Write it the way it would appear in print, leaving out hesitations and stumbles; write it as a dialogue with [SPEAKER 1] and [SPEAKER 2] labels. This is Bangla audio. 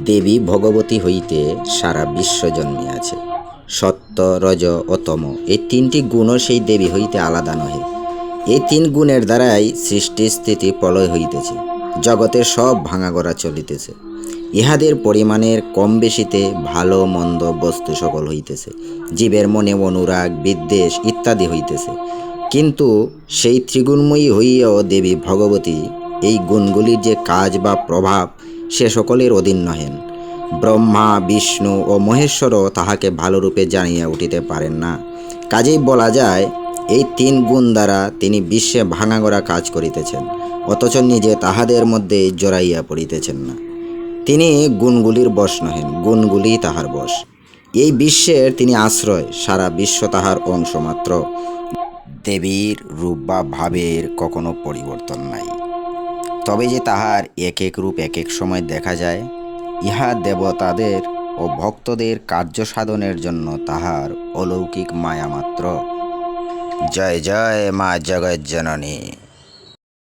[SPEAKER 1] দেবী ভগবতী হইতে সারা বিশ্ব জন্মিয়াছে। সত্য, রজ ও তম এই তিনটি গুণও সেই দেবী হইতে আলাদা নহে। এই তিন গুণের দ্বারাই সৃষ্টি স্থিতি প্রলয় হইতেছে, জগতের সব ভাঙাগড়া চলিতেছে। ইহাদের পরিমাণের কম বেশিতে ভালো মন্দ বস্তু সকল হইতেছে, জীবের মনে অনুরাগ, বিদ্বেষ ইত্যাদি হইতেছে। কিন্তু সেই ত্রিগুণময়ী হইয়াও দেবী ভগবতী এই গুণগুলির যে কাজ বা প্রভাব সে সকলের অধীন নহেন। ব্রহ্মা, বিষ্ণু ও মহেশ্বরও তাহাকে ভালোরূপে জানিয়া উঠিতে পারেন না। কাজেই বলা যায় এই তিন গুণ দ্বারা তিনি বিশ্বে ভাঙাগড়া কাজ করিতেছেন, অথচ নিজে তাহাদের মধ্যে জড়াইয়া পড়িতেছেন না। তিনি গুণগুলির বশ নহেন, গুণগুলি তাহার বশ। এই বিশ্বের তিনি আশ্রয়, সারা বিশ্ব তাহার অংশ মাত্র। দেবীর রূপ বা ভাবের কখনো পরিবর্তন নাই, তবে যে তাহার এক এক রূপ এক এক সময় দেখা যায়, ইহা দেবতাদের ও ভক্তদের কার্য সাধনের জন্য তাহার অলৌকিক মায়া মাত্র। জয় জয় মা জগজ্জননী।